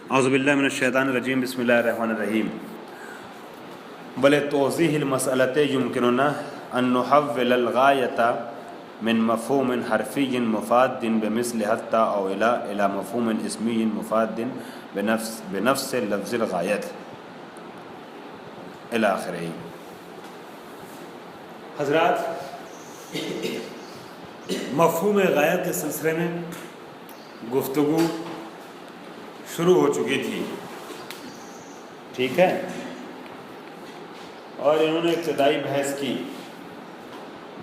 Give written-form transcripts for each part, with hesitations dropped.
اعوذ باللہ من الشیطان الرجیم بسم اللہ الرحمن الرحیم ولتوضیح المسألة يمكننا ان نحول الغایة من مفہوم حرفی مفاد بمثل حتی او الى مفہوم اسمی مفاد بنفس لفظ الغایت الی آخرہ۔ حضرات، مفہوم غایت کے سلسلے میں گفتگو شروع ہو چکی تھی، ٹھیک ہے، اور انہوں نے ابتدائی بحث کی۔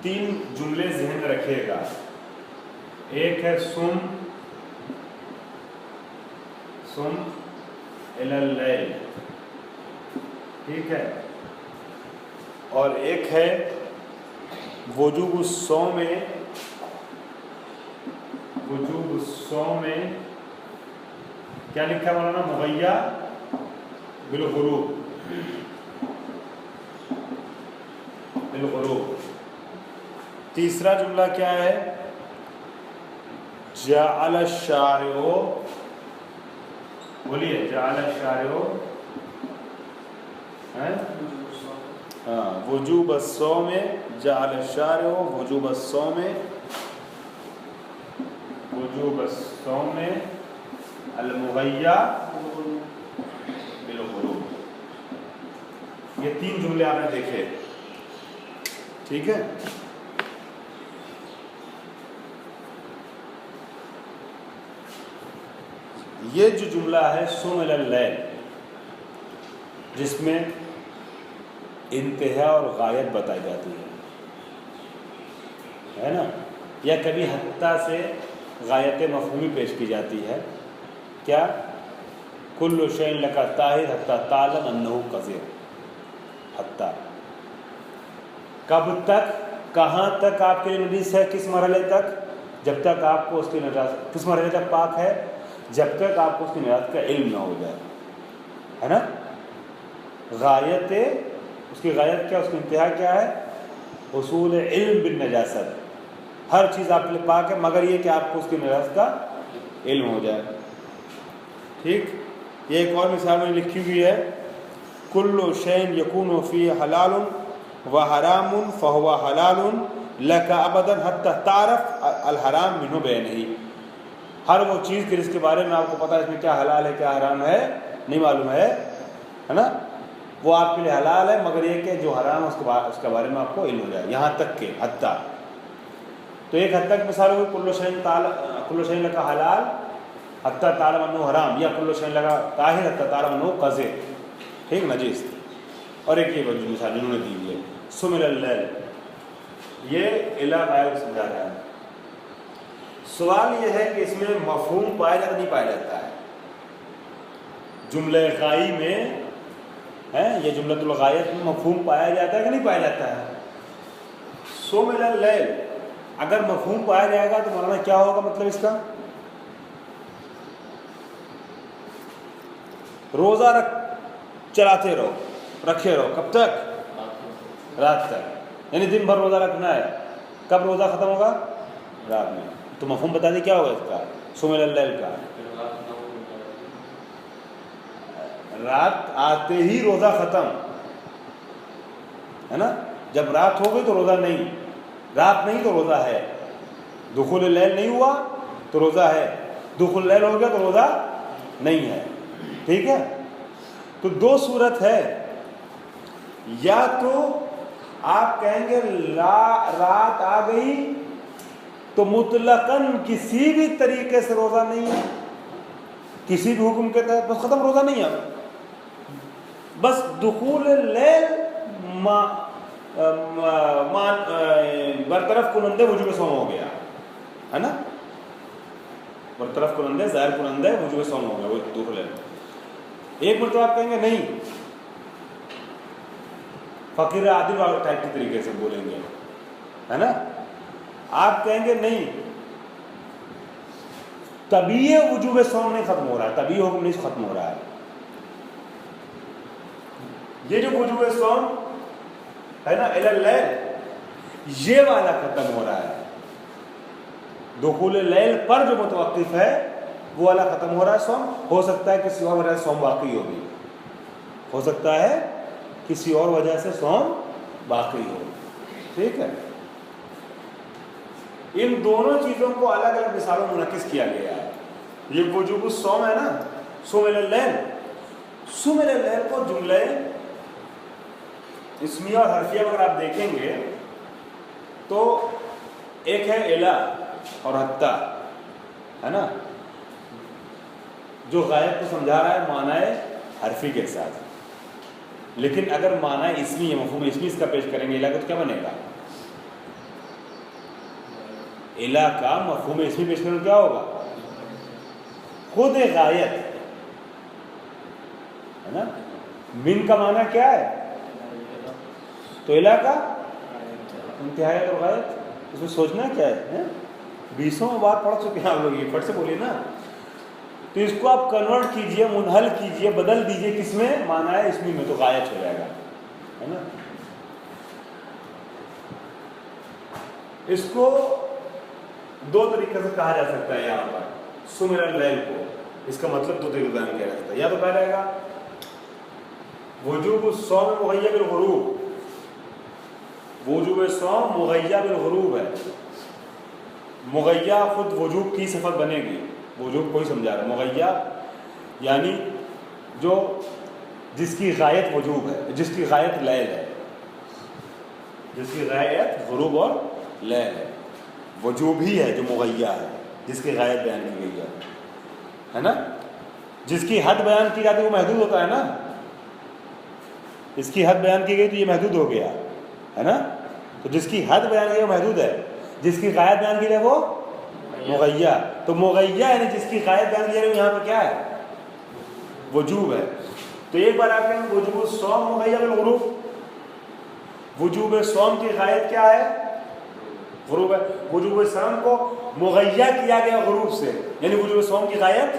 3 جملے ذہن میں رکھیے گا۔ ایک ہے سم الی اللیل، ٹھیک ہے، اور ایک ہے وجوب الصوم کیا لکھا ہے مولانا؟ مغیّا بالغروب۔ تیسرا جملہ کیا ہے؟ جعل الشارع، بولیے، جعل الشارع وجوب الصوم، جعل الشارع وجوب الصوم المغیّا بالغروب۔ یہ 3 جملے آپ نے دیکھے، ٹھیک ہے۔ یہ جو جملہ ہے سم الی اللیل، جس میں انتہا اور غایت بتائی جاتی ہے نا، یا کبھی حتیٰ سے غایت مفہومی پیش کی جاتی ہے۔ کیا؟ کل شیء لک طاہر حتی تعلم انہ قذر۔ حتیٰ کب تک، کہاں تک آپ کے لیے نجس ہے؟ کس مرحلے تک؟ جب تک آپ کو اس کی نجاست، کس مرحلے تک پاک ہے؟ جب تک آپ کو اس کی نجاست کا علم نہ ہو جائے، ہے نا۔ غایت، اس کی غایت کیا، اس کی انتہا کیا ہے؟ حصول علم بالنجاست۔ ہر چیز آپ کے لیے پاک ہے مگر یہ کہ آپ کو اس کی نجاست کا علم ہو جائے، ٹھیک۔ یہ ایک اور مثال میں لکھی ہوئی ہے، کل شیء یکون فی حلال و حرام فہو حلال لک ابدا حتی تعرف الحرام منہ بعینہ۔ ہر وہ چیز کہ جس کے بارے میں آپ کو پتہ ہے اس میں کیا حلال ہے کیا حرام ہے نہیں معلوم ہے نا، وہ آپ کے لیے حلال ہے مگر یہ کہ جو حرام ہے اس کے بارے میں آپ کو علم ہو جائے، یہاں تک کہ حتیٰ۔ تو ایک حد تک مثال ہوئی کل شیء لک حلال حتی تعلم انہ حرام، یا کل شیء لک طاہر حتی تعلم انہ قذر، ٹھیک، نجس۔ اور ایک یہ وجہ مثال جنہوں نے دی ہے سم الی اللیل، یہ الی غایت سمجھا رہا ہے۔ سوال یہ ہے کہ اس میں مفہوم پایا جاتا نہیں پایا جاتا ہے؟ جملہ غائی میں ہے، یہ جملۃ الغایت میں مفہوم پایا جاتا ہے کہ نہیں پایا جاتا ہے؟ سم الی اللیل، اگر مفہوم پایا جائے گا تو مولانا کیا ہوگا مطلب اس کا؟ روزہ چلاتے رہو، رکھے رہو، کب تک؟ رات تک، یعنی دن بھر روزہ رکھنا ہے۔ کب روزہ ختم ہوگا؟ رات میں۔ تو مفہوم بتا دیں کیا ہوگا اس کا، سم الی اللیل کا؟ رات آتے ہی روزہ ختم، ہے نا۔ جب رات ہو گئی تو روزہ نہیں، رات نہیں تو روزہ ہے۔ دخول اللیل نہیں ہوا تو روزہ ہے، دخول اللیل ہو گیا تو روزہ نہیں ہے، ٹھیک ہے۔ تو 2 صورت ہے، یا تو آپ کہیں گے رات آ گئی تو مطلقاً کسی بھی طریقے سے روزہ نہیں ہے، کسی بھی حکم کے تحت، بس ختم، روزہ نہیں ہے، بس دخول اللیل برطرف کنندے وجوب صوم ہو گیا، ہے نا، برطرف کنندے، ظاہر کنندے وجوب صوم ہو گیا وہ دخول اللیل۔ ایک مرتبہ آپ کہیں گے نہیں، فقیر عادل والے ٹائپ کے طریقے سے بولیں گے، ہے نا۔ آپ کہیں گے نہیں، طبیعی وجوب صوم نہیں ختم ہو رہا ہے، طبیعی حکم نہیں ختم ہو رہا ہے، یہ جو وجوب صوم ہے نا الی اللیل، یہ والا ختم ہو رہا ہے۔ دخول اللیل پر جو متوقف ہے وہ والا ختم ہو رہا ہے صوم، ہو سکتا ہے کسی اور وجہ سے صوم باقی ہو بھی، ہو سکتا ہے کسی اور وجہ سے صوم باقی ہو، ٹھیک ہے۔ ان دونوں چیزوں کو الگ الگ مثالوں میں منعکس کیا گیا ہے۔ یہ وجوب الصوم ہے نا، صوم اللیل، صوم اللیل کو جملے اسمیہ اور حرفیہ اگر آپ دیکھیں گے تو ایک ہے الا اور حتی، ہے نا، جو غائب کو سمجھا رہا ہے معنی حرفی کے ساتھ، لیکن اگر معنی اسمی ہے، مفہوم اسمی اس کا پیش کریں گے الا کا، تو کیا بنے گا؟ الا کا مفہوم اسمی پیش کرنے کیا ہوگا؟ خود غایت، ہے نا۔ من کا معنی کیا ہے؟ تو الا کا انتہایت اور غایت، اس میں سوچنا کیا ہے؟ 20 بار پڑھ چکے ہیں آپ لوگ، یہ پھٹ سے بولیے نا۔ تو اس کو آپ کنورٹ کیجئے، منحل کیجئے، بدل دیجئے کس میں؟ معنی ہے اسمی میں، تو غایت ہو جائے گا، ہے نا۔ اس کو دو طریقے سے کہا جا سکتا ہے یہاں پر، صوم اللیل کو، اس کا مطلب دو طریقے بیان کیا جا سکتا ہے۔ یا تو کہا جائے گا وجوب الصوم مغیّب بالغروب، وجوب صوم مغیّب بالغروب ہے، مغیّہ خود وجوب کی صفت بنے گی، وجوب کوئی سمجھا رہا ہے، مغیّہ یعنی جو جس کی غایت وجوب ہے، جس کی غایت لیل ہے، جس کی غایت غروب اور لیل ہے، وجوب ہی ہے جو مغیّہ ہے، جس کی غایت بیان کی گئی ہے نا۔ جس کی حد بیان کی جاتی ہے وہ محدود ہوتا ہے نا، اس کی حد بیان کی گئی تو یہ محدود ہو گیا، ہے نا۔ تو جس کی حد بیان کی گئی وہ محدود ہے، جس کی غایت بیان کی جائے وہ مغیّہ، تو مغیّہ یعنی جس کی غایت بیان کی جائے وہ یہاں پہ کیا ہے؟ وجوب ہے۔ تو ایک بار آپ کہیں وجوب الصوم مغیّب بالغروب، وجوب صوم کی غایت کیا ہے؟ غروب ہے۔ وجوب صوم کو مغیّہ کیا گیا غروب سے، یعنی وجوب صوم کی غایت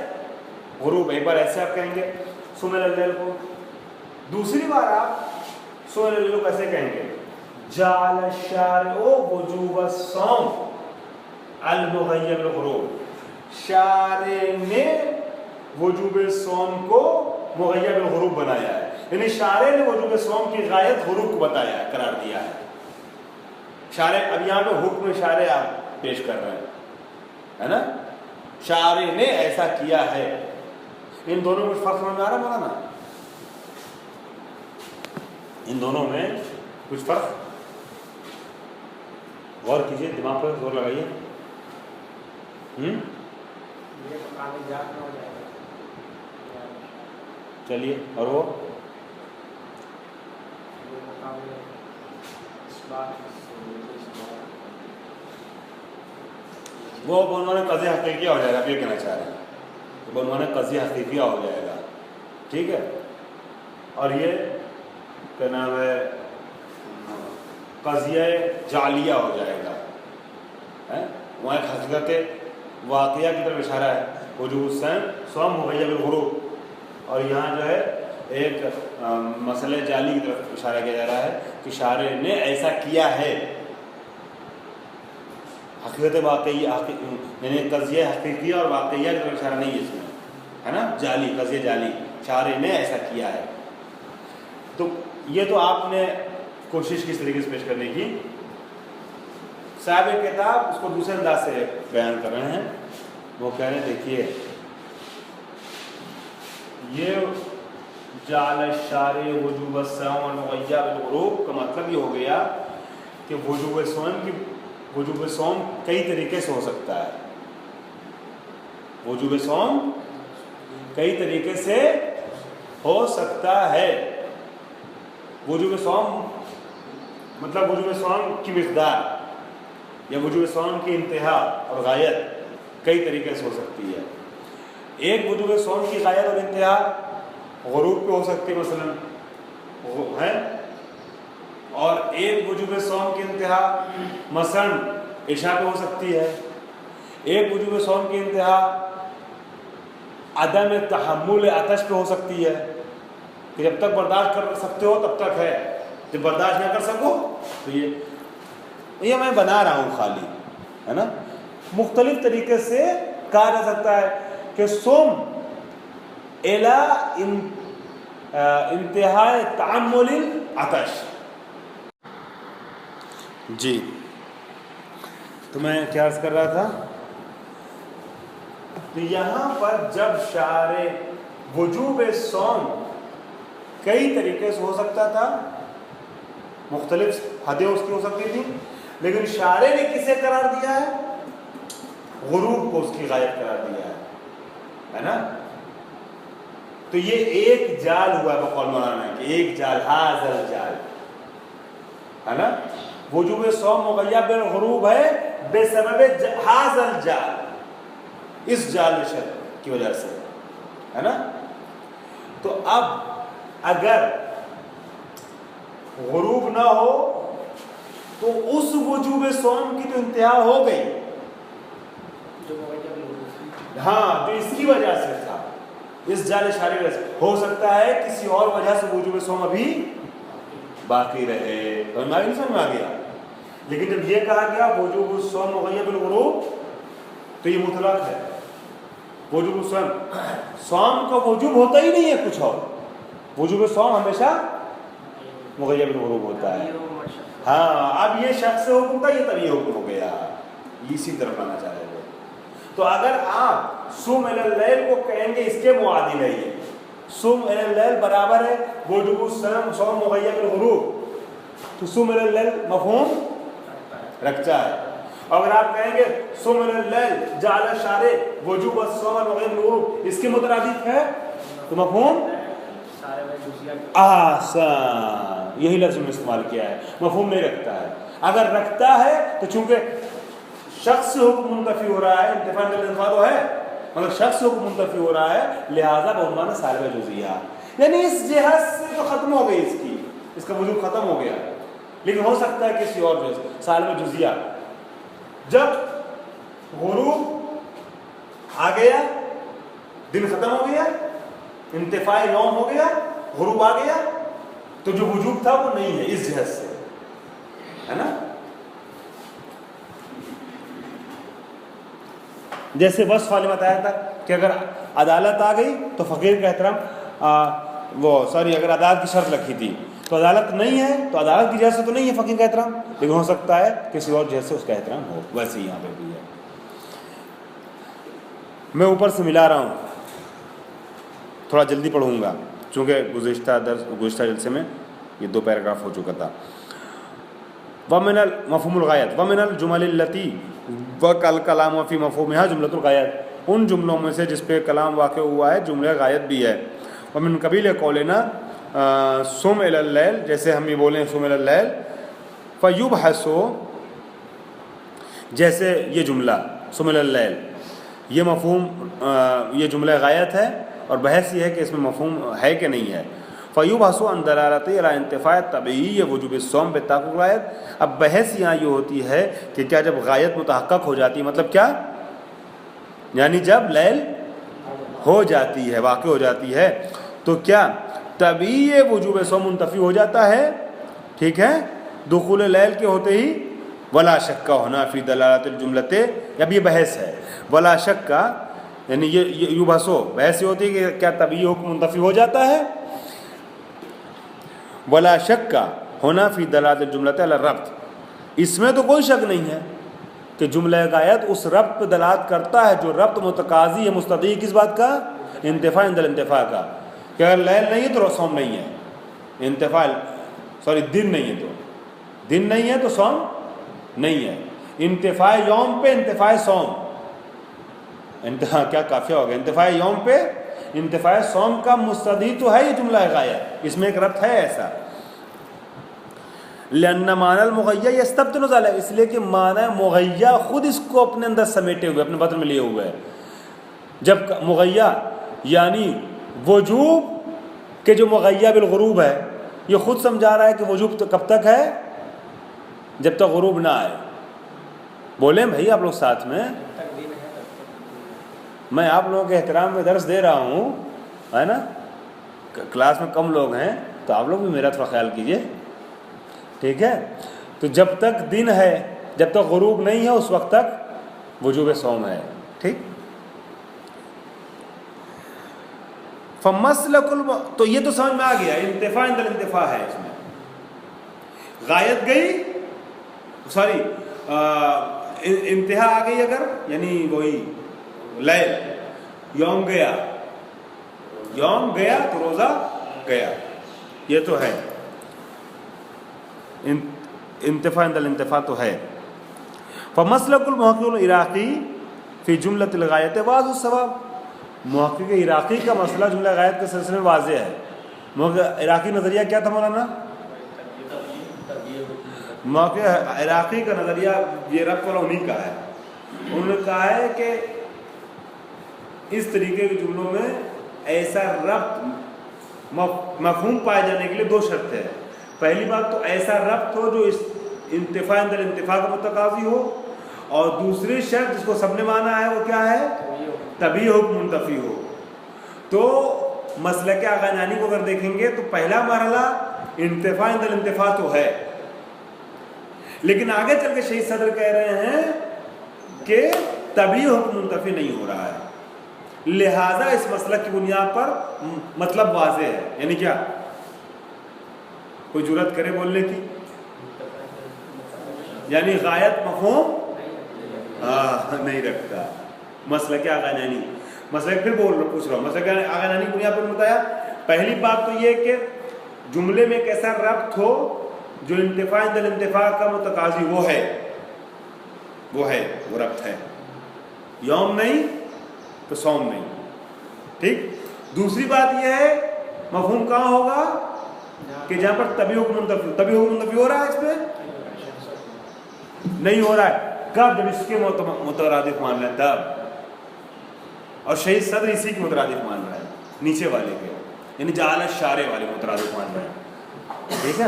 غروب ہے۔ ایک بار ایسے آپ کہیں گے صوم اللیل کو، دوسری بار آپ صوم اللیل کو کیسے کہیں گے؟ جعل الشارع وجوب الصوم المغیّب بالغروب، شارع نے وجوب صوم کو مغیّب بالغروب بنایا ہے، یعنی شارع نے وجوب صوم کی غایت غروب کو بتایا ہے، قرار دیا ہے۔ شارع، اب یہاں پہ حکم شارع آپ پیش کر رہے ہیں، ہے نا، شارع نے ایسا کیا ہے۔ ان دونوں میں فرق سمجھ میں آ رہا ہے مولانا؟ ان دونوں میں کچھ فرق؟ غور کیجئے، دماغ پر زور لگائیے۔ چلیے، اور وہ عنوان قضیہ حقیقیہ ہو جائے گا، آپ یہ کہنا چاہ رہے ہیں، وہ عنوان قضیہ حقیقیہ ہو جائے گا، ٹھیک ہے۔ اور یہ کیا نام ہے، قضیہ جعلیہ ہو جائے گا، وہاں ایک حقیقت واقعہ کی طرف اشارہ ہے، وجوب صوم مغیّب بالغروب، اور یہاں جو ہے ایک مسئلہ جعلی کی طرف اشارہ کیا جا رہا ہے کہ شارع نے ایسا کیا ہے۔ حقیقت واقعی یعنی قضیہ حقیقیہ اور واقعیہ کی طرف اشارہ نہیں ہے اس میں، ہے نا، جعلی، قضیہ جعلی، شارع نے ایسا کیا ہے۔ تو یہ تو آپ نے کوشش کس طریقے سے پیش کرنے کی، صاحب کتاب اس کو دوسرے انداز سے بیان کر رہے ہیں۔ وہ کہہ رہے ہیں دیکھیے، یہ جعل الشارع وجوب الصوم المغیّب بالغروب کا مطلب یہ ہو گیا کہ وجوب صوم کئی طریقے سے ہو سکتا ہے، وجوب صوم کئی طریقے سے ہو سکتا ہے۔ وجوب صوم مطلب وجوب صوم کی مقدار یا وجوب صوم کی انتہا اور غایت کئی طریقے سے ہو سکتی ہے۔ ایک وجوب صوم کی غایت اور انتہا غروب پہ ہو سکتی ہے مثلا ہے، اور ایک وجوب صوم کی انتہا مثلا عشاء پہ ہو سکتی ہے، ایک وجوب صوم کی انتہا عدم تحمل عطش پہ ہو سکتی ہے، کہ جب تک برداشت کر سکتے ہو تب تک ہے، جب برداشت نہ کر سکو تو یہ میں بنا رہا ہوں خالی، ہے نا۔ مختلف طریقے سے کہا جا سکتا ہے کہ صم الی انتہاء تعمل العطش. جی تو میں کیا عرض کر رہا تھا، یہاں پر جب شارع وجوب صوم کئی طریقے سے ہو سکتا تھا، مختلف حدیں اس کی ہو سکتی تھی، لیکن شارع نے کسے قرار دیا ہے؟ غروب کو اس کی غائب قرار دیا ہے نا. تو یہ ایک جال ہوا بقول مولانا کہ ایک جال، حاضر جال ہے نا. وجوب صوم مغیب بالغروب ہے بے سبب حاضر جال، اس جال کی وجہ سے ہے نا. تو اب اگر غروب نہ ہو تو اس وجوب صوم کی تو انتہا ہو گئی، ہاں جو اس کی وجہ سے تھا، اس جال شارع وجہ سے. ہو سکتا ہے کسی اور وجہ سے وجوب صوم ابھی باقی رہے، نہیں سمجھ آ گیا. لیکن جب یہ کہا گیا وجوب الصوم مغیب بالغروب تو یہ مطلق ہے. وجوب الصوم، صوم کا وجوب ہوتا ہی نہیں ہے کچھ اور، وجوب صوم ہمیشہ مغیب بالغروب ہوتا ہے. ہاں اب یہ شخص سے حکم تھا، یہ تبھی حکم ہو گیا، اسی طرف آنا چاہ رہے ہیں. تو اگر آپ صوم الی اللیل کو کہیں گے اس کے معادل ہے، یہ صوم الی اللیل برابر ہے وجوب الصوم مغیب بالغروب، تو صوم الی اللیل مفہوم رکھتا ہے. اور اگر آپ کہیں گے صوم الی اللیل جعل الشارع وجوب الصوم مغیب بالغروب اس کے مترادف ہے تو مفہوم آسان، یہی لفظ میں استعمال کیا ہے، مفہوم نہیں رکھتا ہے. اگر رکھتا ہے تو چونکہ شخص سے حکم منتفی ہو رہا ہے، انتفاع الانتفاع تو ہے مگر شخص سے حکم منتفی ہو رہا ہے، لہذا بعنوان صالح جزیہ، یعنی اس جہت سے تو ختم ہو گئی، اس کا وجود ختم ہو گیا. لیکن ہو سکتا ہے کسی اور جو صالح جزیہ جب غروب آ گیا، دن ختم ہو گیا، انتفاع یوم ہو گیا، غروب آ گیا، تو جو وجوب تھا وہ نہیں ہے اس جہت سے، ہے نا. جیسے وصف والے بتایا تھا کہ اگر عدالت آ گئی تو فقیر کا احترام، اگر عدالت کی شرط رکھی تھی تو عدالت نہیں ہے تو عدالت کی جہت سے تو نہیں ہے فقیر کا احترام، لیکن ہو سکتا ہے کسی اور جہت سے اس کا احترام ہو. ویسے ہی یہاں پہ بھی ہے. میں اوپر سے ملا رہا ہوں، تھوڑا جلدی پڑھوں گا چونکہ گزشتہ جلسے میں یہ 2 پیراگراف ہو چکا تھا. ومن مفہوم الغایت ومن الجمل التي وکالکلام فی مفہومها جملۃ الغایت، ان جملوں میں سے جس پہ کلام واقع ہوا ہے جملہ غایت بھی ہے. ومن قبیل قولنا صم الی اللیل، جیسے ہم یہ بولیں صم الی اللیل، فیبحث، جیسے یہ جملہ صم الی اللیل یہ مفہوم یہ جملہ غایت ہے اور بحث یہ ہے کہ اس میں مفہوم ہے کہ نہیں ہے. فیبحث عن دلالت علی انتفاع طبیعی وجوب الصوم بتحقق غایت. اب بحث یہاں یہ ہوتی ہے کہ کیا جب غایت متحقق ہو جاتی ہے، مطلب کیا، یعنی جب لیل ہو جاتی ہے، واقع ہو جاتی ہے، تو کیا طبیعی وجوب صوم منتفی ہو جاتا ہے. ٹھیک ہے، دخول لیل کے ہوتے ہی ولا شک ہونا فی دلالت الجملۃ. اب یہ بحث ہے ولا شک، یعنی یہ یبحثو بحث یہ ہوتی ہے کہ کیا طبیعی حکم منتفی ہو جاتا ہے. ولا شک ہونا فی دلالت الجملۃ علی الربط، اس میں تو کوئی شک نہیں ہے کہ جملہ غایت اس ربط پہ دلالت کرتا ہے جو ربط متقاضی ہے، مستدعی کس بات کا، انتفاع عند الانتفاع کا، کہ اگر لیل نہیں ہے تو صوم نہیں ہے، انتفاع دن نہیں ہے تو دن نہیں ہے تو صوم نہیں ہے. انتفاع یوم پہ انتفاع صوم، کیا کافیہ ہو گیا، انتفاع یوم پہ انتفاع صوم کا مستدعی تو ہے یہ جملہ غایت، اس میں ایک ربط ہے ایسا. لأن معنی المغیّہ یستبطن ذلک، اس لیے کہ معنی مغیّہ خود اس کو اپنے اندر سمیٹے ہوئے، اپنے بطن میں لیے ہوئے ہے. جب مغیّہ یعنی وجوب کہ جو مغیّہ بالغروب ہے، یہ خود سمجھا رہا ہے کہ وجوب تو کب تک ہے، جب تک غروب نہ آئے. بولیں بھائی آپ لوگ ساتھ میں آپ لوگوں کے احترام میں درس دے رہا ہوں، ہے نا، کلاس میں کم لوگ ہیں تو آپ لوگ بھی میرا تھوڑا خیال کیجئے. ٹھیک ہے، تو جب تک دن ہے، جب تک غروب نہیں ہے، اس وقت تک وجوب صوم ہے. ٹھیک، تو یہ تو سمجھ میں آ گیا، انتفاع عند الانتفاع ہے اس میں، غایت گئی سوری انتہا آ گئی اگر، یعنی وہی لیل، یوم گیا تو روزہ گیا، یہ تو ہے انتفاع عند الانتفاع تو ہے۔ فمسلک المحقق العراقی فی جملۃ الغایت واضح الصواب، محقق عراقی کا مسئلہ جملہ غایت کے سلسلے میں واضح ہے۔ محقق عراقی نظریہ کیا تھا مولانا؟ محقق عراقی کا نظریہ یہ ربط والا انہیں کا ہے، انہوں نے کہا ہے کہ اس طریقے کے جملوں میں ایسا ربط مفہوم پائے جانے کے لیے دو شرط ہے۔ پہلی بات تو ایسا ربط ہو جو اس انتفاع عند الانتفاع کا متقاضی ہو، اور دوسری شرط جس کو سب نے مانا ہے وہ کیا ہے؟ طبیعی حکم منتفی ہو۔ تو مسلک آغانانی کو اگر دیکھیں گے تو پہلا مرحلہ انتفاع عند الانتفاع تو ہے، لیکن آگے چل کے شہید صدر کہہ رہے ہیں کہ طبیعی حکم منتفی نہیں ہو رہا ہے، لہذا اس مسلک کی بنیاد پر مطلب واضح ہے۔ یعنی کیا؟ کوئی جرات کرے بولنے کی؟ یعنی غایت مفہوم نہیں رکھتا مسلک آغانانی۔ مسلک پھر پوچھ رہا ہوں، مسلک آغانانی کی بنیاد پر بتایا، پہلی بات تو یہ کہ جملے میں ایک ایسا ربط ہو جو انتفاع عند الانتفاع کا متقاضی وہ ربط ہے، یوم نہیں تو سوم نہیں، ٹھیک۔ دوسری بات یہ ہے مفہوم کہاں ہوگا کہ جہاں پر طبیعی حکم منتفی ہو رہا ہے، اس پہ نہیں ہو رہا ہے، کب؟ جب اس کے مترادف مان رہے ہیں تب، اور شہید صدر اسی کے مترادف مان رہا ہے، نیچے والے کے، یعنی جعل الشارع والے مترادف مان رہے ہیں، ٹھیک ہے۔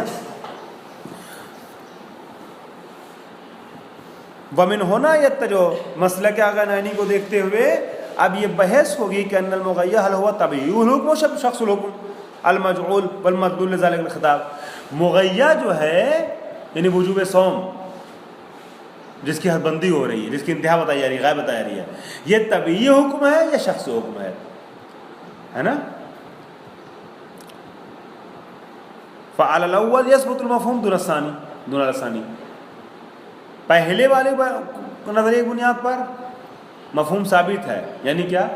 ومن ہونا یتجو مسلک آغانانی کو دیکھتے ہوئے اب یہ بحث ہوگی کہ ان المغیر حل ہوا طبیعی الحکم و شخص الحکم المجعول والمدلول لذلك الخطاب، مغیر جو ہے یعنی وجوب صوم جس کی حد بندی ہو رہی ہے، جس کی انتہا بتائی جا رہی ہے، غائب بتائی جا رہی ہے، یہ طبیعی حکم ہے یا شخص حکم ہے نا؟ فعلى الاول يثبت المفهوم دون الثاني، پہلے والے نظریے کی بنیاد پر مفہوم ثابت ہے، یعنی کیا؟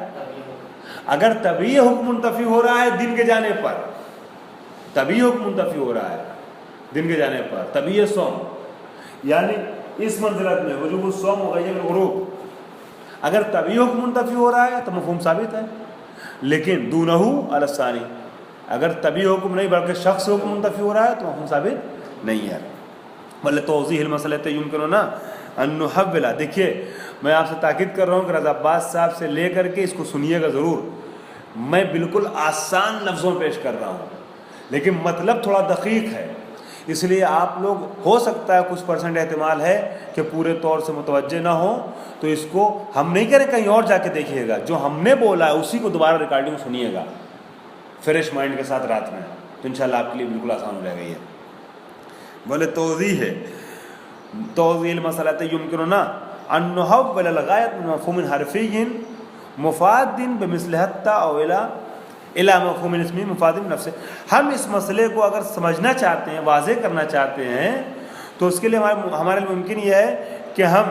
اگر طبیعی حکم منتفی ہو رہا ہے دن کے جانے پر، طبیعی حکم منتفی ہو رہا ہے دن کے جانے پر، طبیعی صوم یعنی اس منزلت میں وجوب الصوم مغیر الغروب، اگر طبیعی حکم منتفی ہو رہا ہے تو مفہوم ثابت ہے، لیکن دونہ علی الثانی، اگر طبیعی حکم نہیں بلکہ شخص حکم منتفی ہو رہا ہے تو مفہوم ثابت نہیں ہے۔ بلے توضیح المسئلہ یمکن ان نحول، دیکھیے میں آپ سے تاکید کر رہا ہوں کہ رضا عباس صاحب سے لے کر کے اس کو سنیے گا ضرور، میں بالکل آسان لفظوں پیش کر رہا ہوں لیکن مطلب تھوڑا دقیق ہے، اس لیے آپ لوگ ہو سکتا ہے کچھ پرسنٹ احتمال ہے کہ پورے طور سے متوجہ نہ ہو، تو اس کو ہم نہیں کریں، کہیں اور جا کے دیکھیے گا، جو ہم نے بولا ہے اسی کو دوبارہ ریکارڈنگ سنیے گا فریش مائنڈ کے ساتھ رات میں، تو انشاءاللہ آپ کے لیے بالکل آسان ہو جائے گا۔ یہ بولے توضیح ہے، توضیح المسئلہ یمکن ان نحول الغایت من مفہوم حرفی مفاد بمثل حتی او الی مفہوم اسمی مفاد نفس، ہم اس مسئلے کو اگر سمجھنا چاہتے ہیں، واضح کرنا چاہتے ہیں، تو اس کے لیے ہمارے لیے ممکن یہ ہے کہ ہم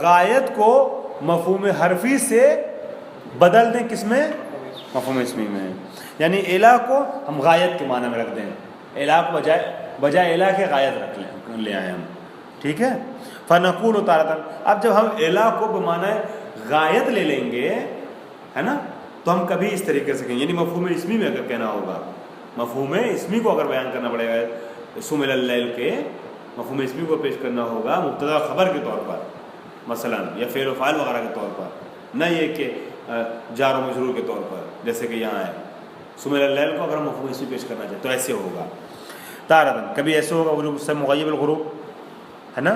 غایت کو مفہوم حرفی سے بدل دیں، کس میں؟ مفہوم اسمی میں، یعنی الہ کو ہم غایت کے معنی میں رکھ دیں، الہ کو بجائے الہ کے غایت رکھ لے آئے ہم، ٹھیک ہے۔ فنقول تارتن، اب جب ہم الہ کو بمعنی غایت لے لیں گے، ہے نا، تو ہم کبھی اس طریقے سے کہیں، یعنی مفہوم اسمی میں اگر کہنا ہوگا، مفہوم اسمی کو اگر بیان کرنا پڑے گا، سم اللیل کے مفہوم اسمی کو پیش کرنا ہوگا مبتدا خبر کے طور پر مثلا، یا فعل و فاعل وغیرہ کے طور پر، نہ یہ کہ جار و مجرور کے طور پر، جیسے کہ یہاں ہے سم اللیل کو اگر ہم مفہوم اسمی پیش کرنا چاہتے تو ایسے ہوگا تارتن، کبھی ایسے ہوگا وجوب سے مغیب الغروب، ہے نا،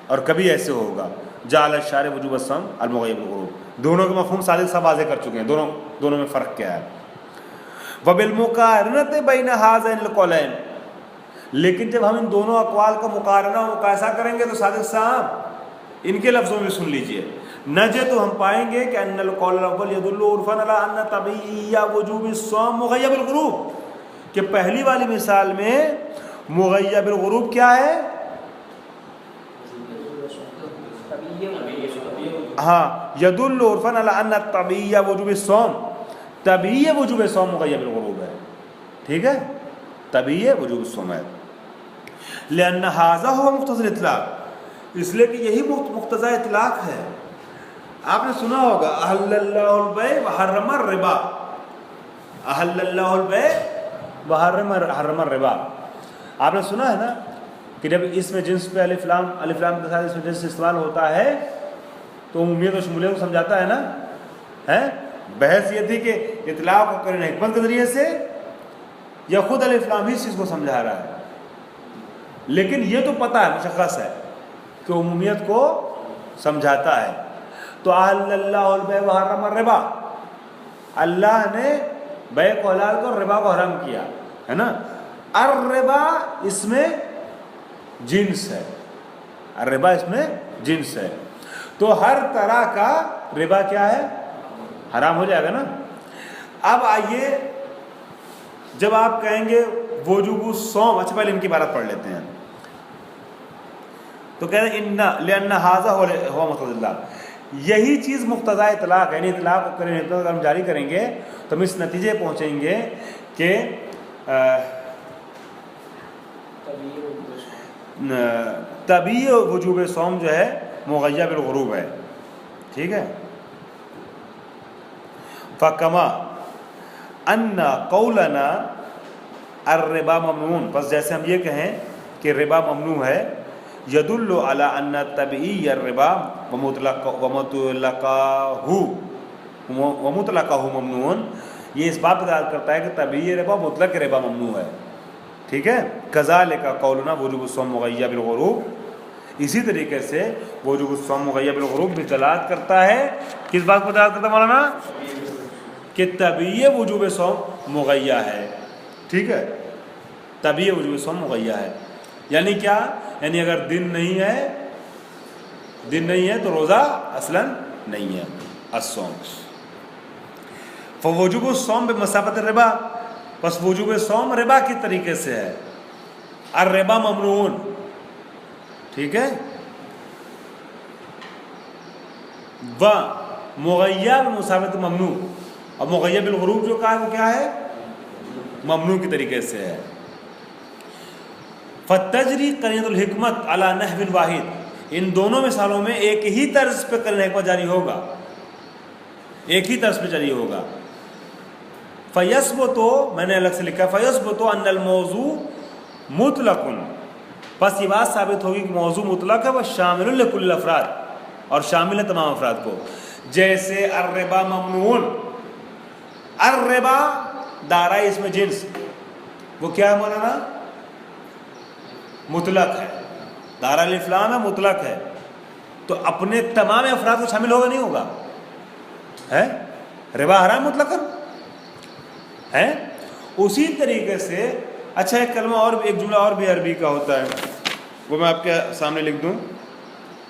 اور کبھی ایسے ہوگا جعل الشارع وجوب الصوم المغیب الغروب، دونوں کے مفہوم صادق صاحب واضح کر چکے ہیں، دونوں میں فرق کیا ہے۔ وبالمقارنۃ بین ھذین القولین، لیکن جب ہم ان دونوں اقوال کا مقارنہ و مقایسہ کریں گے تو صادق صاحب ان کے لفظوں میں سن لیجئے، نجد ہم پائیں گے کہ ان القول الاول يدل عرفا على ان طبيعي وجوب الصوم مغيب الغروب، کہ پہلی والی مثال میں مغیب الغروب کیا ہے؟ ہاں يدل عرفا على ان طبيعي وجوب الصوم، طبيعي وجوب الصوم مغیب الغروب ہے، ٹھیک ہے، طبيعي وجوب الصوم ہے، لأن هذا هو مقتضى الاطلاق، اس لیے کہ یہی مقتضى اطلاق ہے۔ آپ نے سنا ہوگا احل اللہ البیع وحرم الربا، احل اللہ البیع وحرم الربا، آپ نے سنا ہے نا کہ جب اس میں جنس پہ الف لام کے ساتھ اس میں جنس استعمال ہوتا ہے تو عمومیت و شمولیت کو سمجھاتا ہے نا، ہے بحث یہ تھی کہ اطلاق کو کرنے حکمت کے ذریعے سے یا خود الف لام ہی اس چیز کو سمجھا رہا ہے، لیکن یہ تو پتہ ہے مشخص ہے کہ عمومیت کو سمجھاتا ہے۔ تو احل اللہ البیع وحرم الربا، اللہ نے بیع کو حلال کو اور ربا کو حرام کیا ہے نا۔ الربا اس میں جنس ہے، الربا اس میں جنس ہے، تو ہر طرح کا ربا کیا ہے؟ حرام ہو جائے گا نا۔ اب آئیے جب آپ کہیں گے وجوب الصوم، اچھا پہلے ان کی عبارت پڑھ لیتے ہیں، تو کہتے ہیں ان لأن هذا هو مقتضى الاطلاق، یہی چیز مقتضی اطلاق ہے، یعنی اطلاق کو کریں اگر ہم جاری کریں گے تو ہم اس نتیجے پہنچیں گے کہ طبیعی وجوب صوم جو ہے مغیب الغروب ہے، ٹھیک ہے۔ فکما ان قولنا الربا ممنون، بس جیسے ہم یہ کہیں کہ ربا ممنوع ہے، یدل علی ان طبیعی الربا ومطلقہ ممنون، یہ اس بات پر دلالت کرتا ہے کہ طبیعی ربا مطلق ربا ممنوع ہے، ٹھیک ہے۔ کذالک قولنا وجوب الصوم مغیب الغروب، اسی طریقے سے وجوب الصوم مغیب الغروب بھی دلالت کرتا ہے، کس بات پر دلالت کرتا ہے مولانا؟ کہ طبیعی وجوب صوم مغیہ ہے، ٹھیک ہے، طبیعی وجوب صوم مغیہ ہے، یعنی کیا؟ یعنی اگر دن نہیں ہے تو روزہ اصلاً نہیں ہے الصوم۔ فوجوب الصوم بمثابۃ الربا، بس وجوب صوم ربا کی طریقے سے ہے، الربا ممنون، ٹھیک ہے۔ و مغیب بمثابۃ ممنوع، اور مغیب الغروب جو کہا ہے وہ کیا ہے؟ ممنوع کی طریقے سے ہے۔ فتجری قرینۃ الحکمت علی نحو واحد، ان دونوں مثالوں میں ایک ہی طرز پہ قرینۃ حکمت جاری ہوگا، ایک ہی طرز پہ جاری ہوگا۔ فیثبت، میں نے الگ سے لکھا فیثبت ان الموضوع مطلق، پس یہ بات ثابت ہوگی کہ موضوع مطلق ہے، وہ شامل لکل الافراد، اور شامل ہے تمام افراد کو، جیسے الربا ممنون، الربا دارائے اس میں جنس، وہ کیا ہے مولانا؟ مطلق ہے، دارا الافلام ہے، مطلق ہے، تو اپنے تمام افراد کو شامل ہوگا نہیں ہوگا؟ ہے ربا حرام مطلق ہے۔ اسی طریقے سے اچھا ایک کلمہ اور، ایک جملہ اور بھی عربی کا ہوتا ہے، وہ میں آپ کے سامنے لکھ دوں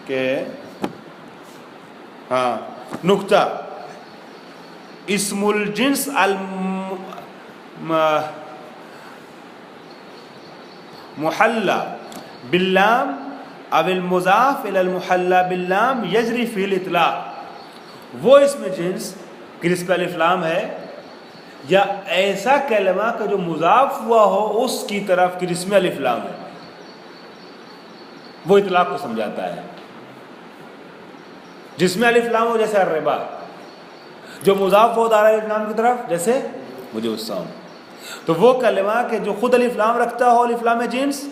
کہ ہاں نکتہ، اسم الجنس محلہ باللام او المضاف الی المحلہ باللام یجری فی الاطلاق، وہ اس میں جنس کہ جس پہ الف لام ہے، یا ایسا کلمہ کہ جو مضاف ہوا ہو اس کی طرف کہ جس میں الف لام ہے، وہ اطلاق کو سمجھاتا ہے۔ جس میں الف لام ہو جیسے الربا، جو مضاف ہو دارا الف لام کی طرف جیسے وجوب الصوم، تو وہ کلمہ کہ جو خود الف لام رکھتا ہو، الف لام جنس،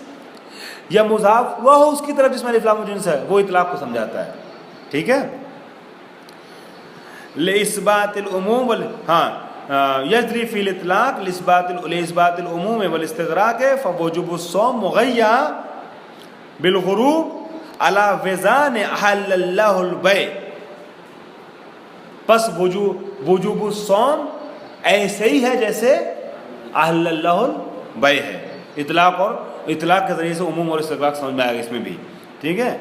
یا مضاف ہوا ہو اس کی طرف جس میں الف لام جنس ہے، وہ اطلاق کو سمجھاتا ہے، ٹھیک ہے۔ لإثبات العموم یجری فی الاطلاق لإثبات العموم والاستغراق فوجوب الصوم مغیّ بالغروب علی وزان احل اللہ البیع، پس وجوب الصوم ایسے ہی ہے جیسے احل اللہ البیع ہے، اطلاق اور اطلاق کے ذریعے سے عموم اور استغراق سمجھ میں آئے گا اس میں بھی، ٹھیک ہے۔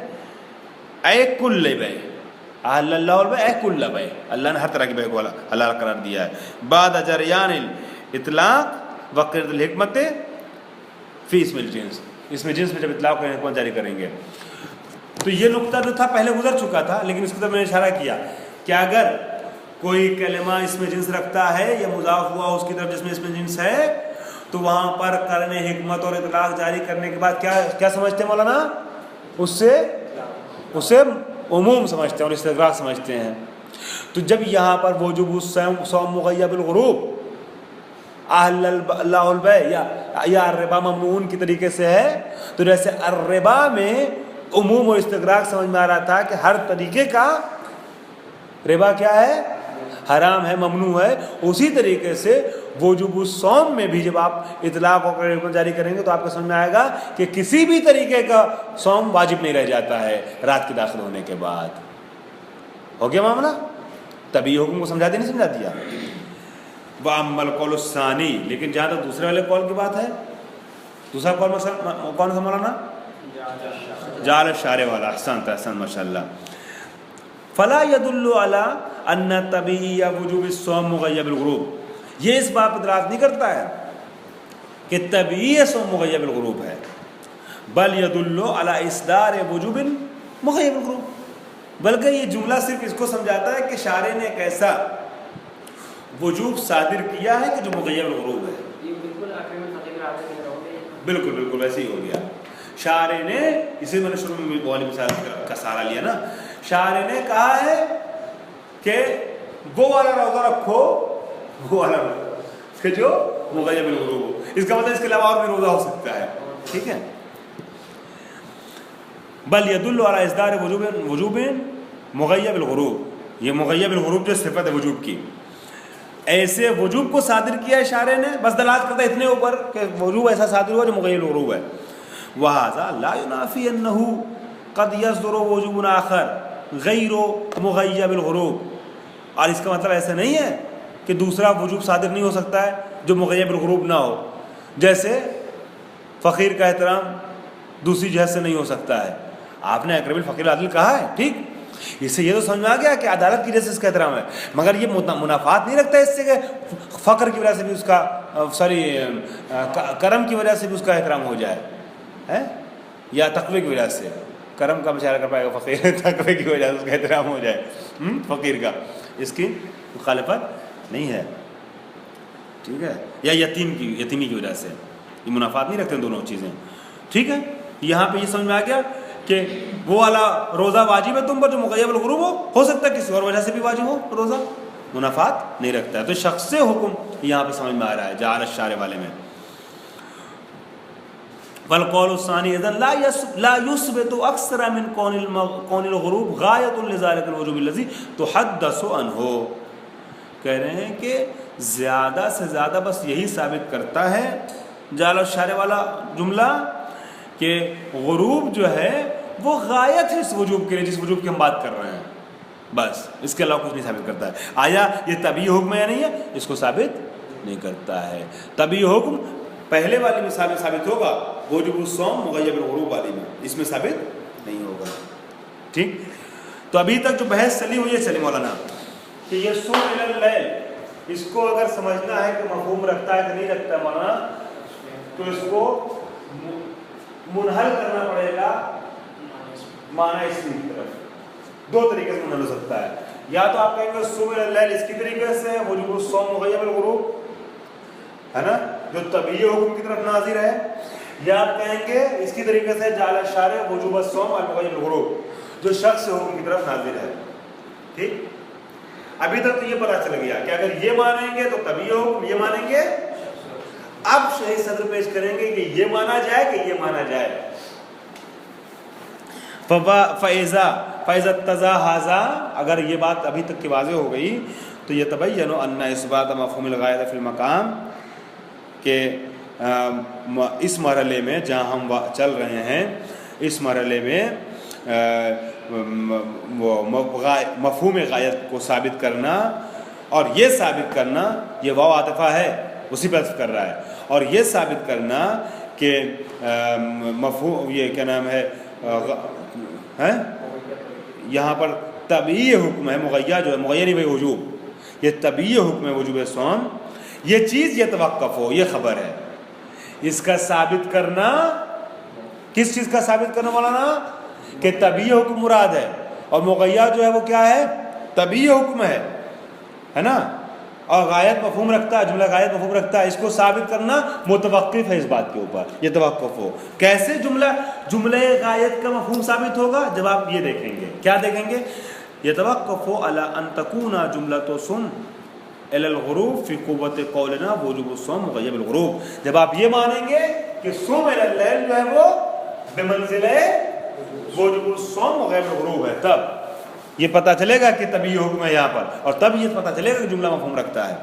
اے کل بیع، احل اللہ البیع کل بیع، اللہ نے ہر طرح کی بیع کو حلال قرار دیا ہے. بعد جریان الاطلاق وقت الحکمت فی اسم الجنس، اس میں جنس میں جب اطلاق کو حکمت جاری کریں گے. تو یہ نقطہ جو تھا پہلے گزر چکا تھا، لیکن اس کی طرف میں نے اشارہ کیا کہ اگر کوئی کلمہ اس میں جنس رکھتا ہے یا مضاف ہوا اس کی طرف جس میں اس میں جنس ہے، تو وہاں پر قرن حکمت اور اطلاق جاری کرنے کے بعد کیا سمجھتے ہیں مولانا؟ اسے عموم سمجھتے ہیں اور استغراق سمجھتے ہیں. تو جب یہاں پر وجوب الصوم مغیب الغروب احل اللہ البیع یا الربا ممنون کی طریقے سے ہے، تو جیسے الربا میں عموم اور استغراق سمجھ میں آ رہا تھا کہ ہر طریقے کا ربا کیا ہے؟ حرام ہے، ممنوع ہے. اسی طریقے سے وجوب الصوم میں بھی جب آپ اطلاق ہو کر حکم جاری کریں گے تو آپ کو سمجھ میں آئے گا کہ کسی بھی طریقے کا صوم واجب نہیں رہ جاتا ہے رات کے داخل ہونے کے بعد. ہو گیا معاملہ؟ تبھی حکم کو سمجھا دیا نہیں سمجھا دیا. وَأَمَّا الْقَوْلُ الثَّانِي، لیکن جہاں تک دوسرے والے قول کی بات ہے، دوسرا قول کون سا مولانا؟ جعل الشارع والا. احسنت ماشاء اللہ. فلا يدل على ان طبیعی وجوب الصوم مغیب الغروب، یہ اس بات پر دلالت نہیں کرتا ہے کہ طبیعی صوم مغیب الغروب ہے، بل يدل على اصدار وجوب مغیب الغروب، بلکہ یہ جملہ صرف اس کو سمجھاتا ہے کہ شارع نے ایک ایسا وجوب صادر کیا ہے کہ جو مغیب الغروب ہے. بالکل ویسے ہی ہو گیا. شارع نے، اسے میں نے شروع میں والی مثال کا سہارا لیا نا، شارع نے کہا ہے کہ وہ والا روزہ رکھو، وہ والا کہ جو مغیب الغروب ہو. اس کا مطلب اس کے علاوہ اور بھی روزہ ہو سکتا ہے. ٹھیک ہے. بل یدل علی اصدار وجوب مغیب الغروب، یہ مغیب الغروب جو صفت ہے وجوب کی، ایسے وجوب کو صادر کیا ہے شارع نے، بس دلالت کرتا ہے اتنے اوپر کہ وجوب ایسا صادر ہوا جو مغیب الغروب ہے. وَهَذَا لَا يُنَافِي أَنَّهُ قَدْ يَصْدُرُ وُجُوبٌ آخر غَيْرُ مُغَيَّبِ الْغُرُوب، اور اس کا مطلب ایسا نہیں ہے کہ دوسرا وجوب صادر نہیں ہو سکتا ہے جو مغیب الغروب نہ ہو. جیسے فقیر کا احترام دوسری جہت سے نہیں ہو سکتا ہے. آپ نے اکرم الفقیر العادل کہا ہے، ٹھیک، اس سے یہ تو سمجھ میں آ گیا کہ عدالت کی وجہ سے اس کا احترام ہے، مگر یہ منافعات نہیں رکھتا اس سے کہ فقر کی وجہ سے بھی اس کا کرم کی وجہ سے بھی اس کا احترام ہو جائے، یا تقوی کی وجہ سے. کرم کا مشاہدہ کر پائے گا فقیر، تقوی کی وجہ سے اس کا احترام ہو جائے فقیر کا، اس کی مخالفت نہیں ہے. ٹھیک ہے. یا یتیمی کی وجہ سے، یہ منافعات نہیں رکھتے دونوں چیزیں. ٹھیک ہے. یہاں پہ یہ سمجھ میں آ گیا کہ وہ والا روزہ واجب ہے تم پر جو مغیب الغروب ہو سکتا ہے کسی اور وجہ سے بھی واجب ہو روزہ، منافعات نہیں رکھتا ہے. تو شخص سے حکم یہاں پہ سمجھ میں آ رہا ہے جعل الشارع والے میں. والقول الثانی اذا لا يثبت اکثر من کون الغروب غایۃ لذلك الوجوب الذي تحدث عنه، کہہ رہے ہیں کہ زیادہ سے زیادہ بس یہی ثابت کرتا ہے جعل الشارع والا جملہ کہ غروب جو ہے وہ غایت ہے اس وجوب کے لیے جس وجوب کی ہم بات کر رہے ہیں، بس اس کے علاوہ کچھ نہیں ثابت کرتا ہے. آیا یہ طبیعی حکم ہے یا نہیں ہے؟ اس کو ثابت نہیں کرتا ہے. طبیعی حکم پہلے والی مثال میں ثابت ہوگا، وجوب الصوم مغیب الغروب والی میں اس میں ثابت نہیں ہوگا. ٹھیک. تو ابھی تک جو بحث چلی ہوئی ہے چلی مولانا کہ یہ سوم اللیل، اس کو اگر سمجھنا ہے کہ مفہوم رکھتا ہے کہ نہیں رکھتا ہے مولانا، تو اس کو منحل کرنا پڑے گا معنی اسم کی طرف. دو طریقے سے منحل ہو سکتا ہے. یا تو آپ کہیں گے سوم اللیل اس کی طریقے سے وجوب الصوم مغیب الغروب ہے نا جو طبیعی حکم کی طرف ناظر ہے، یا آپ کہیں گے اس کی طریقے سے جعل الشارع وجوب الصوم مغیب الغروب جو شخص حکم کی طرف ناظر ہے. ٹھیک. ابھی تک تو یہ پتہ چل گیا کہ اگر یہ مانیں گے تو طبیعی حکم، یہ مانیں گے. اب شہید صدر پیش کریں گے کہ یہ مانا جائے کہ یہ مانا جائے. فَإِذَا اتَّضَى هَذَا، اگر یہ بات ابھی تک کی واضح ہو گئی تو یہ تبین ان اثبات مفہوم الغایۃ فی المقام، کہ اس مرحلے میں جہاں ہم چل رہے ہیں اس مرحلے میں مفہوم غایت کو ثابت کرنا اور یہ ثابت کرنا، یہ واو عاطفہ ہے اسی پر کر رہا ہے، اور یہ ثابت کرنا کہ مفہوم یہ کیا نام ہے یہاں پر طبعی حکم ہے مغیّر جو ہے، مغیّر نہیں بھائی وجوب، یہ طبعی حکم ہے وجوب صوم، یہ چیز یتوقف ہو، یہ خبر ہے، اس کا ثابت کرنا، کس چیز کا ثابت کرنا مولانا؟ کہ طبعی حکم مراد ہے، اور مغیّر جو ہے وہ کیا ہے؟ طبعی حکم ہے نا، اور غایت مفہوم رکھتا ہے، جملہ غایت مفہوم رکھتا ہے، اس کو ثابت کرنا متوقف ہے اس بات کے اوپر، یہ توقف ہو۔ کیسے جملہ غایت کا مفہوم ثابت ہوگا؟ جب آپ یہ دیکھیں گے، کیا دیکھیں گے؟ یتوقف علی ان تکون جملۃ صم الی الغروب فی قوت قولنا وجوب الصوم مغیر بالغروب، جب آپ یہ مانیں گے کہ صوم الی اللیل جو ہے وہ بمنزلہ وجوب الصوم مغیر بالغروب ہے، تب یہ پتہ چلے گا کہ طبعی حکم ہے یہاں پر، اور تب یہ پتہ چلے گا کہ جملہ مفہوم رکھتا ہے۔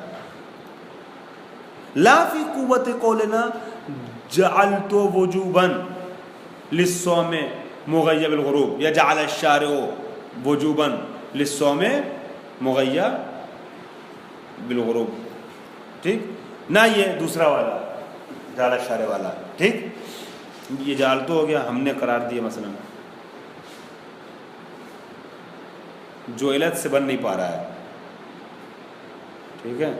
لا فی قوت قولنا جعلت وجوبا للصوم مغیر بالغروب، یا جعل الشارع وجوبا للصوم مغیر بالغروب، ٹھیک نہ، یہ دوسرا والا جعل الشارع والا، ٹھیک، یہ جعل تو ہو گیا، ہم نے قرار دیا مثلا جو علت سے بن نہیں پا رہا ہے، ٹھیک ہے،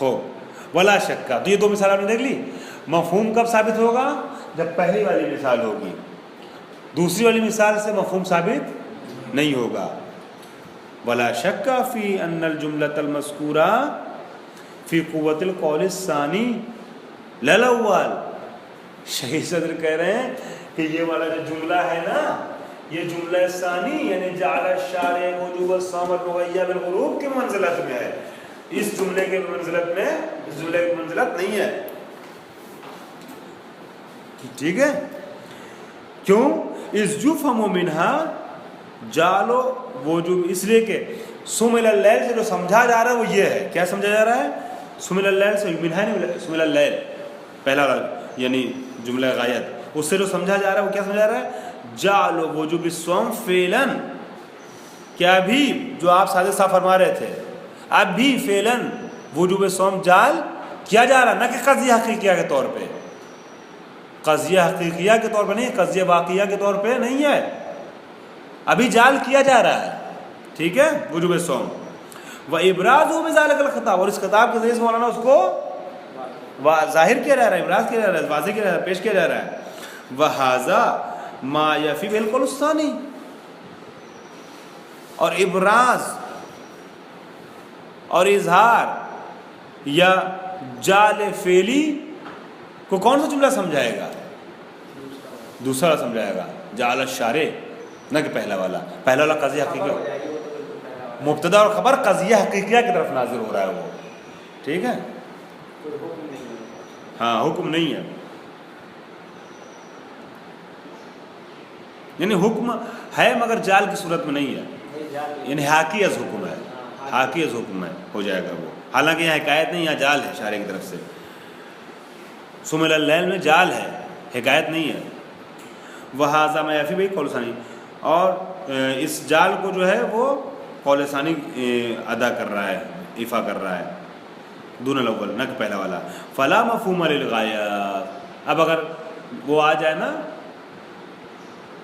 ہو ولا شکا، تو یہ دو مثال آپ نے دیکھ لی۔ مفہوم کب ثابت ہوگا؟ جب پہلی والی مثال ہوگی، دوسری والی مثال سے مفہوم ثابت نہیں ہوگا۔ ولا شک فی ان الجملۃ المذکورہ فی قوت القول الثانی لا الاول، شہید صدر کہہ رہے ہیں کہ یہ والا جو جملہ ہے نا، یہ جملہ ثانی یعنی جعل الشارع وجوب الصوم مغیر بالغروب کی منزلت میں ہے، اس جملے کے منزلت میں، اس جملے کی منزلت نہیں ہے، ٹھیک ہے؟ کیوں؟ اس یفہم منہا جعل وجوب، اس لیے کہ صوم الی اللیل سے جو سمجھا جا رہا ہے وہ یہ ہے، کیا سمجھا جا رہا ہے؟ صوم الی اللیل سے، منہا نہیں، صوم الی اللیل پہلا یعنی جملہ غایت، اس سے جو سمجھا جا رہا ہے وہ کیا سمجھا جا رہا ہے؟ جعل وجوب الصوم فعلاً، کیا ابھی جو آپ سادہ صاحب فرما رہے تھے، اب بھی فعلاً وجوب صوم جعل کیا جا رہا، نہ کہ قضیہ حقیقیہ کے طور پہ، قضیہ حقیقیہ کے طور پہ نہیں، قضیہ واقعیہ کے طور پہ نہیں ہے، ابھی جعل کیا جا رہا ہے، ٹھیک ہے، وجوب صوم۔ وَإِبْرَازُهُ بِذَلِكَ الْخِطَابِ، اور اس خطاب کے ذریعے سے مولانا اس کو ظاہر کیا جا رہا ہے، ابراز کیا جا رہا ہے، واضح کیا جا رہا ہے، پیش کیا جا رہا ہے۔ وَهَذَا مَا يَفِي بِالْقَوْلِ الثَّانِي، اور ابراز اور اظہار یا جعل فعلی کو کون سا جملہ سمجھائے گا؟ دوسرا سمجھائے گا، جعل الشارع، نہ کہ پہلا والا، پہلا والا قضیہ حقیقیہ، مبتدا اور خبر قضیہ حقیقیہ کی طرف ناظر ہو رہا ہے وہ، ٹھیک ہے، ہاں حکم نہیں ہے، یعنی حکم ہے مگر جعل کی صورت میں نہیں ہے، یعنی حاکی از حکم ہے، حاکی از حکم ہے، ہو جائے گا وہ، حالانکہ یہاں حکایت نہیں، یہاں جعل ہے شارع کی طرف سے، صوم الی اللیل میں جعل ہے، حکایت نہیں ہے۔ وَهَذَا مَا يَفِي بِهِ قَوْلُ ثَانِي، اور اس جعل کو جو ہے وہ قول ثانی ادا کر رہا ہے، ایفا کر رہا ہے، دون الاول، نہ کہ پہلا والا۔ فلا مفہوم للغایات، اب اگر وہ آ جائے نا،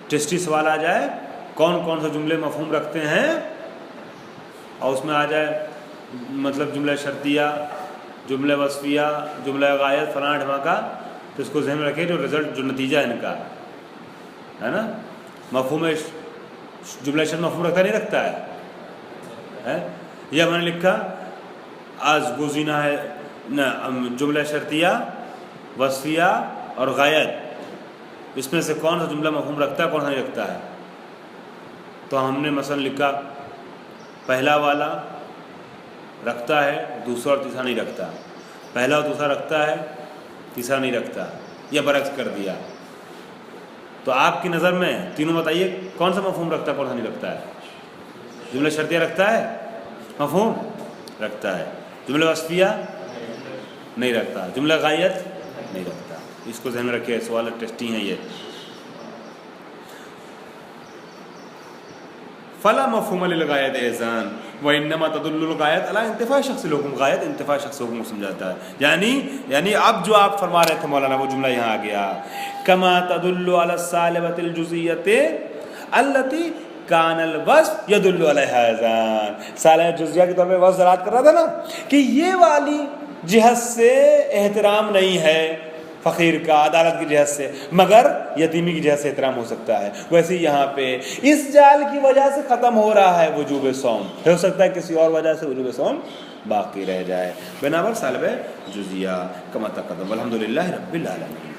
ٹیسٹی سوال آ جائے، کون کون سے جملے مفہوم رکھتے ہیں، اور اس میں آ جائے مطلب جملہ شرطیہ، جملہ وصفیہ، جملہ غایت، فلاں ڈھماکہ، تو اس کو ذہن میں رکھے، جو رزلٹ، جو نتیجہ ان کا ہے نا، مفہوم جملہ شرط مفہوم رکھتا نہیں رکھتا ہے، یہ میں نے لکھا آج گزینہ ہے جملہ شرطیہ، وصفیہ اور غایت، اس میں سے کون سا جملہ مفہوم رکھتا ہے، کون سا نہیں رکھتا ہے، تو ہم نے مثلا لکھا پہلا والا رکھتا ہے، دوسرا اور تیسرا نہیں رکھتا، پہلا اور دوسرا رکھتا ہے، تیسرا نہیں رکھتا، یا برعکس کر دیا، تو آپ کی نظر میں تینوں بتائیے کون سا مفہوم رکھتا ہے، کون سا نہیں رکھتا ہے؟ جملہ شرطیہ رکھتا ہے، مفہوم رکھتا ہے، جملہ وصفیہ نہیں رکھتا، جملہ غایت نہیں رکھتا، اس کو ذہن میں رکھیے، سوال ٹیسٹی ہیں یہ۔ فلا مفہوم للغایت اذان وانما تدل الغایت علی انتفاء شخص الحکم، غایت انتفاء شخص الحکم کو سمجھاتا ہے، یعنی اب جو آپ فرما رہے تھے مولانا، وہ جملہ یہاں آ گیا، کما تدل علی السالبۃ الجزئیۃ، التی کان الوصف یدل علیہ اذان. سالہ جزیہ کے طور پہ وصف دلالت کر رہا تھا نا کہ یہ والی جہت سے احترام نہیں ہے فقیر کا عدالت کی جہت سے، مگر یتیمی کی جہت سے احترام ہو سکتا ہے. ویسے یہاں پہ اس جال کی وجہ سے ختم ہو رہا ہے وجوب صوم، ہو سکتا ہے کسی اور وجہ سے وجوب صوم باقی رہ جائے. بنابر سالب جزیہ کما تقدم. الحمدللہ رب العالمین.